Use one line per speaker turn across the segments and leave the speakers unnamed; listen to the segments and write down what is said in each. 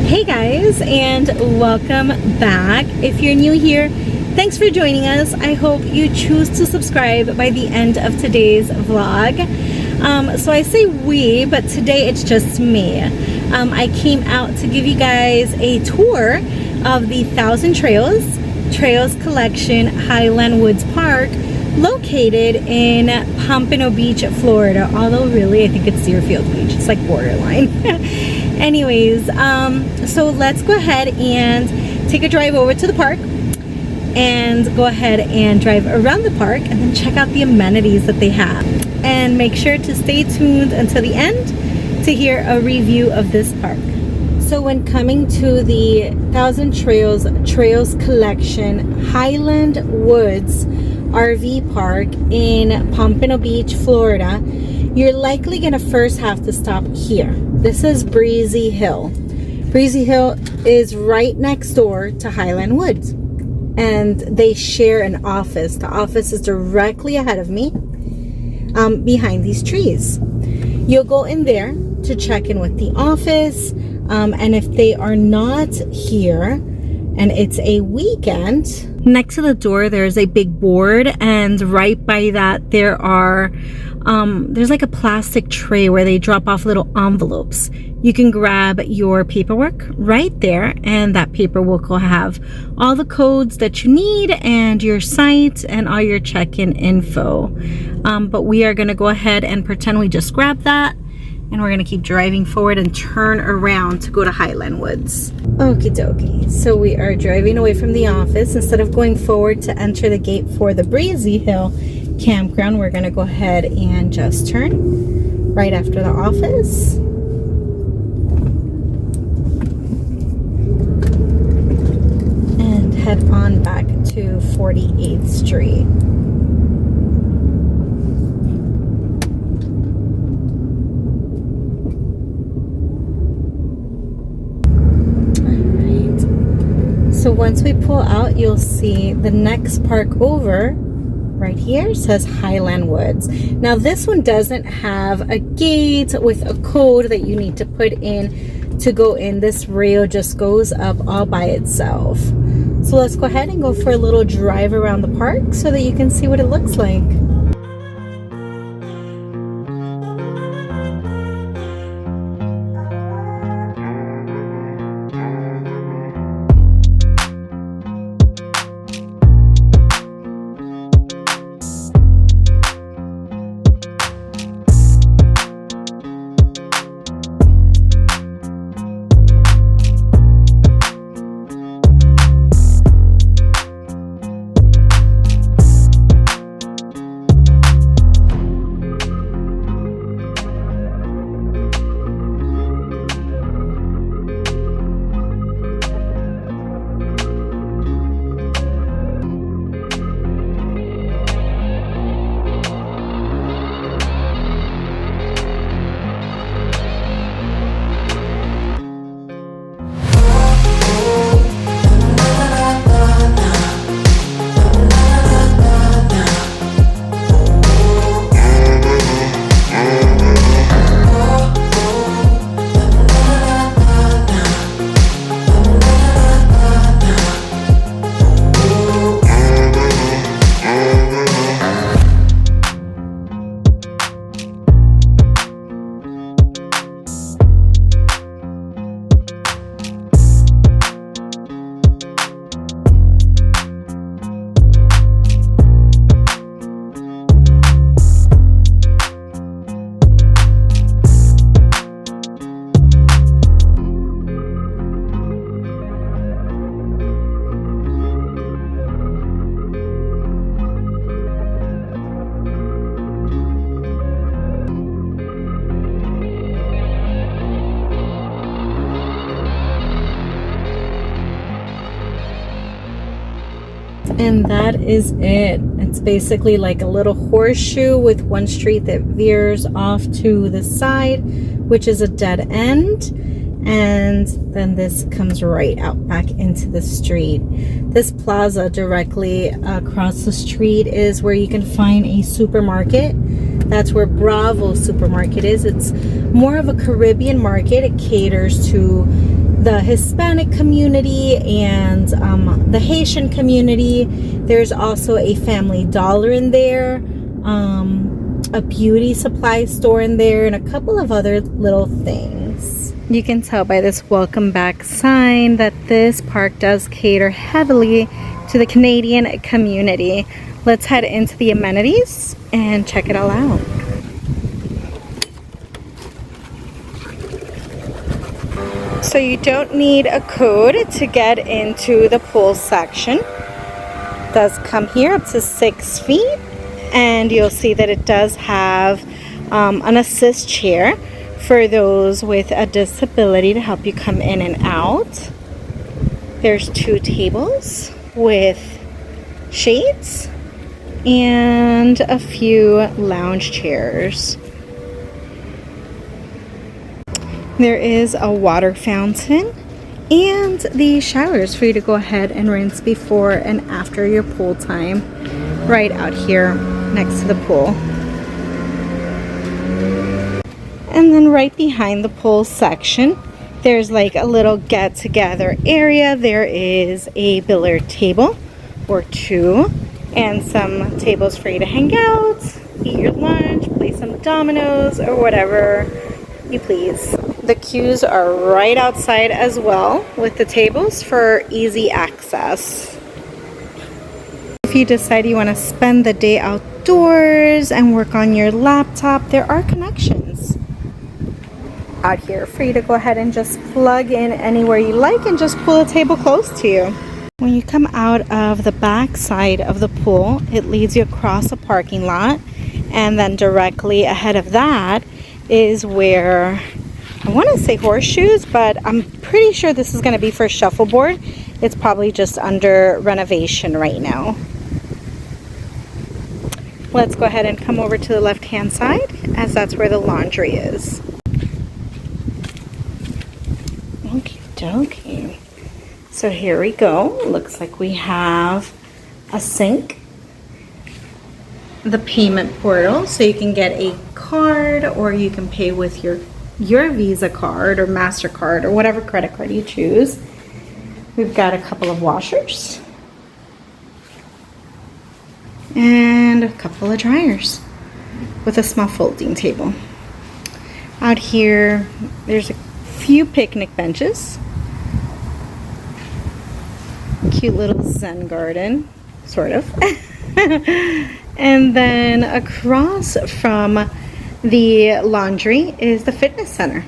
Hey guys, and welcome back. If you're new here, thanks for joining us. I hope you choose to subscribe by the end of today's vlog. So I say we, but today it's just me. I came out to give you guys a tour of the 1,000 Trails Collection Highland Woods Park, located in Pompano Beach, Florida. Although really, I think it's Deerfield Beach. It's like borderline. Anyways, so let's go ahead and take a drive over to the park and go ahead and drive around the park and then check out the amenities that they have. And make sure to stay tuned until the end to hear a review of this park. So when coming to the 1,000 Trails Collection Highland Woods RV Park in Pompano Beach, Florida, you're likely gonna first have to stop here. This is Breezy Hill. Breezy Hill is right next door to Highland Woods, and they share an office. The office is directly ahead of me, behind these trees. You'll go in there to check in with the office, and if they are not here and it's a weekend, next to the door there's a big board, and right by that there are there's like a plastic tray where they drop off little envelopes. You can grab your paperwork right there, and that paper will have all the codes that you need and your site and all your check-in info. But we are going to go ahead and pretend we just grabbed that, and we're going to keep driving forward and turn around to go to Highland Woods. Okie dokie. So we are driving away from the office. Instead of going forward to enter the gate for the Breezy Hill campground, we're going to go ahead and just turn right after the office. And head on back to 48th Street. So once we pull out, you'll see the next park over right here says Highland Woods. Now this one doesn't have a gate with a code that you need to put in to go in. This rail just goes up all by itself. So let's go ahead and go for a little drive around the park so that you can see what it looks like. And that is it. It's basically like a little horseshoe with one street that veers off to the side, which is a dead end. And then this comes right out back into the street. This plaza directly across the street is where you can find a supermarket. That's where Bravo Supermarket is. It's more of a Caribbean market. It caters to the Hispanic community and the Haitian community. There's also a Family Dollar in there, a beauty supply store in there, and a couple of other little things. You can tell by this welcome back sign that this park does cater heavily to the Canadian community. Let's head into the amenities and check it all out. So you don't need a code to get into the pool section. It does come here up to 6 feet, and you'll see that it does have an assist chair for those with a disability to help you come in and out. There's 2 tables with shades and a few lounge chairs. There is a water fountain and the showers for you to go ahead and rinse before and after your pool time right out here next to the pool. And then right behind the pool section, there's like a little get-together area. There is a billiard table or 2 and some tables for you to hang out, eat your lunch, play some dominoes, or whatever you please. The queues are right outside as well with the tables for easy access. If you decide you want to spend the day outdoors and work on your laptop, there are connections out here for you to go ahead and just plug in anywhere you like and just pull a table close to you. When you come out of the back side of the pool, it leads you across a parking lot, and then directly ahead of that is where, I want to say horseshoes, but I'm pretty sure this is going to be for shuffleboard. It's probably just under renovation right now. Let's go ahead and come over to the left hand side, as that's where the laundry is. Okie dokie. So here we go. Looks like we have a sink, the payment portal, so you can get a card or you can pay with your Visa card or MasterCard or whatever credit card you choose. We've got a couple of washers and a couple of dryers with a small folding table. Out here, there's a few picnic benches. Cute little Zen garden, sort of. And then across from the laundry is the fitness center.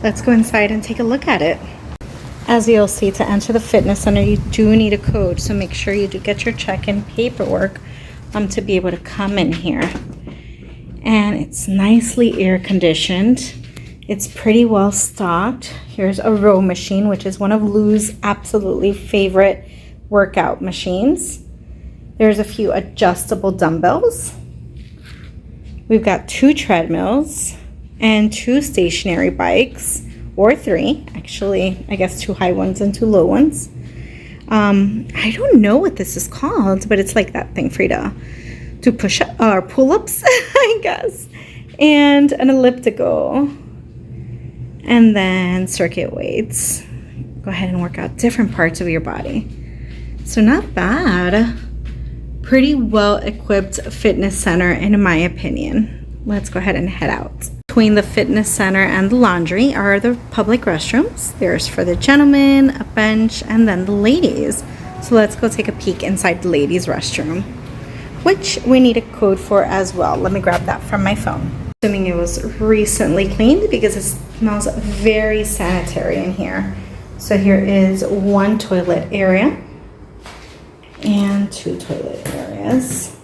Let's go inside and take a look at it. As you'll see, to enter the fitness center, you do need a code, so make sure you do get your check-in paperwork to be able to come in here. And it's nicely air conditioned. It's pretty well stocked. Here's a row machine, which is one of Lou's absolutely favorite workout machines. There's a few adjustable dumbbells. We've got 2 treadmills and 2 stationary bikes, or 3 actually. I guess 2 high ones and 2 low ones. I don't know what this is called, but it's like that thing for you to do push-up or pull-ups, I guess. And an elliptical. And then circuit weights. Go ahead and work out different parts of your body. So not bad. Pretty well equipped fitness center in my opinion. Let's go ahead and head out. Between the fitness center and the laundry are the public restrooms. There's for the gentlemen, a bench, and then the ladies. So let's go take a peek inside the ladies' restroom, which we need a code for as well. Let me grab that from my phone. Assuming it was recently cleaned because it smells very sanitary in here. So here is 1 toilet area and 2 toilet areas.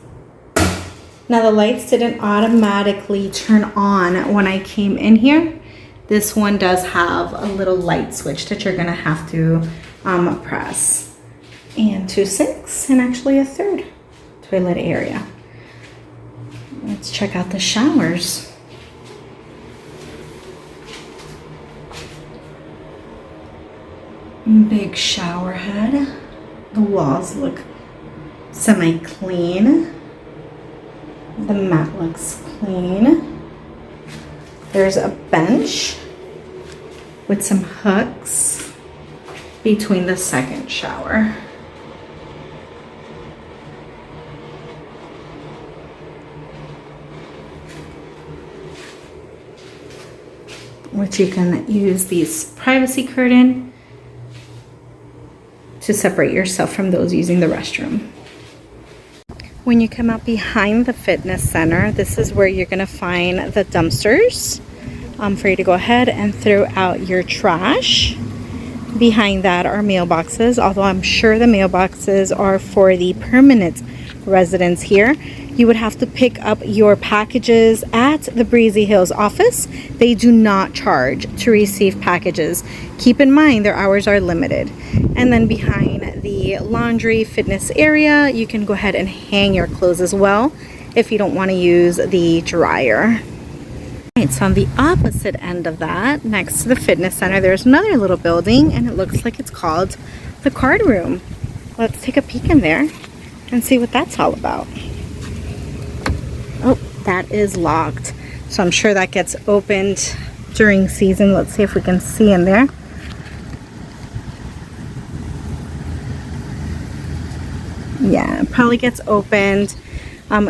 Now the lights didn't automatically turn on when I came in here. This one does have a little light switch that you're gonna have to press. And 2 sinks and actually a 3rd toilet area. Let's check out the showers. Big shower head. The walls look semi-clean. The mat looks clean. There's a bench with some hooks between the second shower. Which you can use these privacy curtain to separate yourself from those using the restroom. When you come out behind the fitness center, this is where you're gonna find the dumpsters for you to go ahead and throw out your trash. Behind that are mailboxes, although I'm sure the mailboxes are for the permanent residents here. You would have to pick up your packages at the Breezy Hills office. They do not charge to receive packages. Keep in mind their hours are limited. And then behind the laundry fitness area, you can go ahead and hang your clothes as well if you don't want to use the dryer. Right, so on the opposite end of that, next to the fitness center, there's another little building, and it looks like it's called the card room. Let's take a peek in there and see what that's all about. Oh, that is locked. So I'm sure that gets opened during season. Let's see if we can see in there. Yeah, it probably gets opened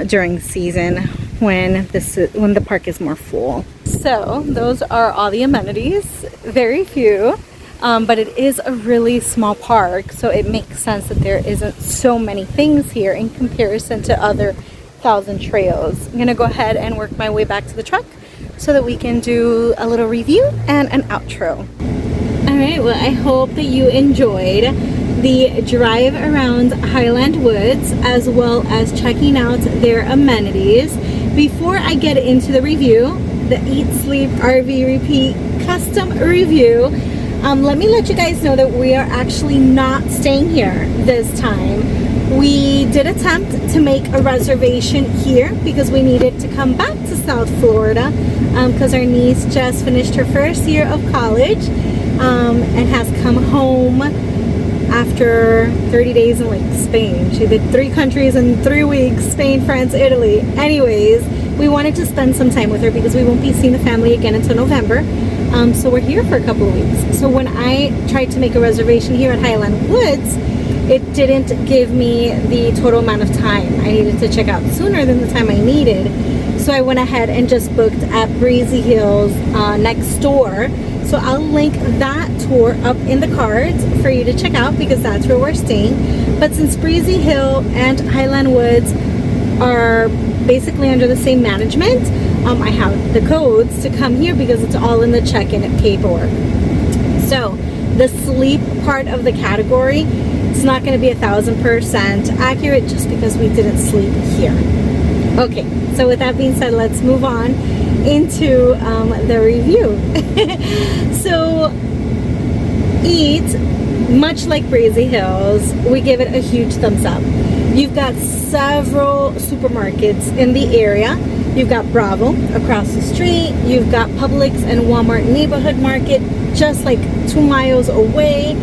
during season when the park is more full. So those are all the amenities. Very few. But it is a really small park, so it makes sense that there isn't so many things here in comparison to other Thousand Trails. I'm gonna go ahead and work my way back to the truck so that we can do a little review and an outro. All right, well, I hope that you enjoyed the drive around Highland Woods as well as checking out their amenities. Before I get into the review, the Eat, Sleep, RV, Repeat custom review, let me let you guys know that we are actually not staying here this time. We did attempt to make a reservation here because we needed to come back to South Florida because our niece just finished her first year of college and has come home after 30 days in like Spain. She did 3 countries in 3 weeks: Spain, France, Italy. Anyways, we wanted to spend some time with her because we won't be seeing the family again until November. So we're here for a couple of weeks. So when I tried to make a reservation here at Highland Woods, it didn't give me the total amount of time. I needed to check out sooner than the time I needed. So I went ahead and just booked at Breezy Hills next door. So I'll link that tour up in the cards for you to check out because that's where we're staying. But since Breezy Hill and Highland Woods are basically under the same management, I have the codes to come here because it's all in the check-in paperwork. So the sleep part of the category, it's not going to be 1000% accurate just because we didn't sleep here. Okay, so with that being said, let's move on into the review. So Eat, much like Breezy Hills, we give it a huge thumbs up. You've got several supermarkets in the area. You've got Bravo across the street. You've got Publix and Walmart Neighborhood Market just like 2 miles away.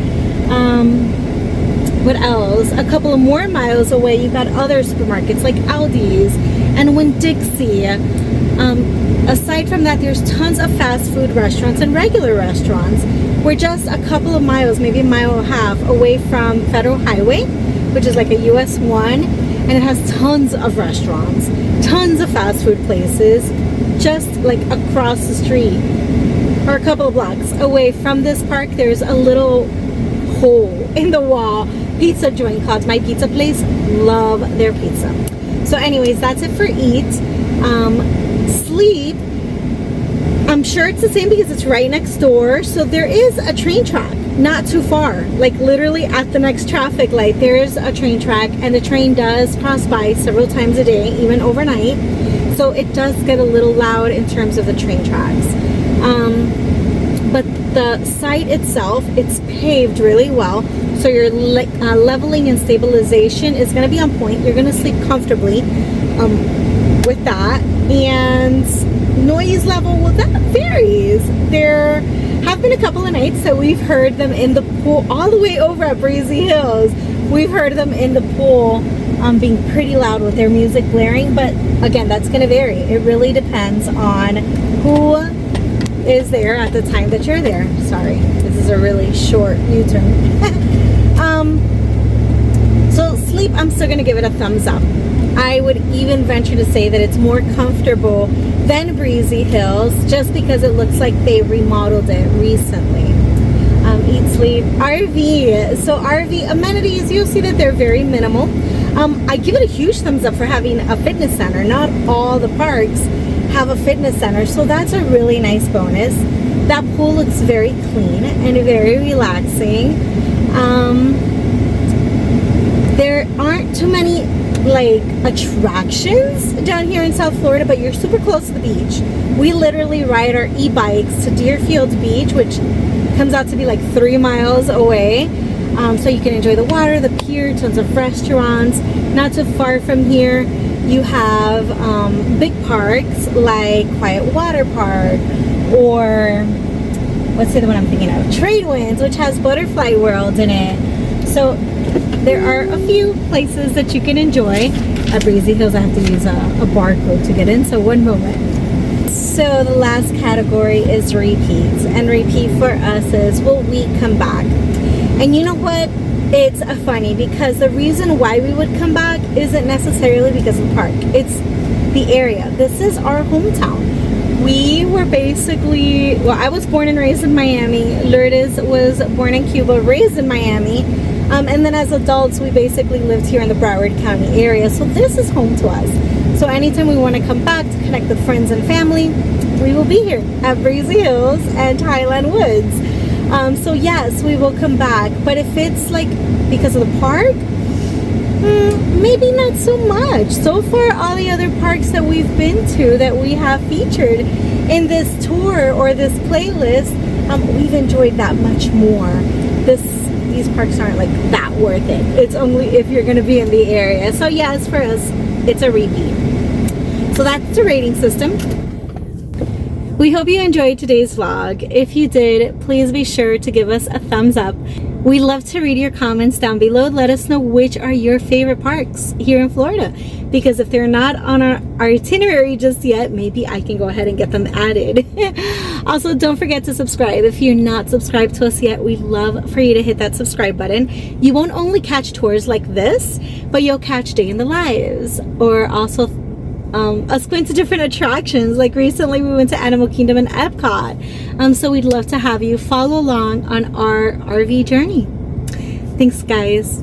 What else? A couple of more miles away, you've got other supermarkets like Aldi's and Winn-Dixie. Aside from that, there's tons of fast food restaurants and regular restaurants. We're just a couple of miles, maybe a mile and a half away from Federal Highway, which is like a US 1, and it has tons of restaurants, tons of fast food places, just like across the street or a couple of blocks away from this park. There's a little hole in the wall pizza joint called My Pizza Place. Love their pizza. So anyways, that's it for Eat. Sleep, I'm sure it's the same because it's right next door. So there is a train track not too far, like literally at the next traffic light there's a train track, and the train does pass by several times a day, even overnight. So it does get a little loud in terms of the train tracks. But the site itself, it's paved really well, so your leveling and stabilization is going to be on point. You're going to sleep comfortably with that. And noise level, well, that varies. There have been a couple of nights that we've heard them in the pool all the way over at Breezy Hills. We've heard them in the pool being pretty loud with their music blaring, but again, that's going to vary. It really depends on who is there at the time that you're there. Sorry, this is is a really short U-turn. So sleep, I'm still gonna give it a thumbs up. I would even venture to say that it's more comfortable than Breezy Hills, just because it looks like they remodeled it recently. Eat Sleep RV. So RV amenities, you'll see that they're very minimal. I give it a huge thumbs up for having a fitness center. Not all the parks have a fitness center, so that's a really nice bonus. That pool looks very clean and very relaxing. There aren't too many like attractions down here in South Florida, but you're super close to the beach. We literally ride our e-bikes to Deerfield Beach, which comes out to be like 3 miles away. So you can enjoy the water, the pier, tons of restaurants. Not too far from here, you have big parks like Quiet Water Park, or what's the other one I'm thinking of? Trade Winds, which has Butterfly World in it. So there are a few places that you can enjoy. At Breezy Hills, I have to use a barcode to get in, so one moment. So the last category is repeats, and repeat for us is, will we come back? And you know what? It's funny because the reason why we would come back isn't necessarily because of the park. It's the area. This is our hometown. We were basically, well, I was born and raised in Miami. Lourdes was born in Cuba, raised in Miami. And then as adults, we basically lived here in the Broward County area. So this is home to us. So anytime we want to come back to connect with friends and family, we will be here at Breezy Hills and Highland Woods. So yes, we will come back. But if it's like because of the park, maybe not so much. So far, all the other parks that we've been to that we have featured in this tour or this playlist, we've enjoyed that much more. These parks aren't like that worth it. It's only if you're going to be in the area. So yes, for us, it's a repeat. So that's the rating system. We hope you enjoyed today's vlog. If you did, please be sure to give us a thumbs up. We love to read your comments down below. Let us know which are your favorite parks here in Florida, because if they're not on our itinerary just yet, maybe I can go ahead and get them added. Also, don't forget to subscribe. If you're not subscribed to us yet, we'd love for you to hit that subscribe button. You won't only catch tours like this, but you'll catch day in the lives, or also us going to different attractions. Like recently we went to Animal Kingdom and Epcot. So we'd love to have you follow along on our RV journey. Thanks, guys.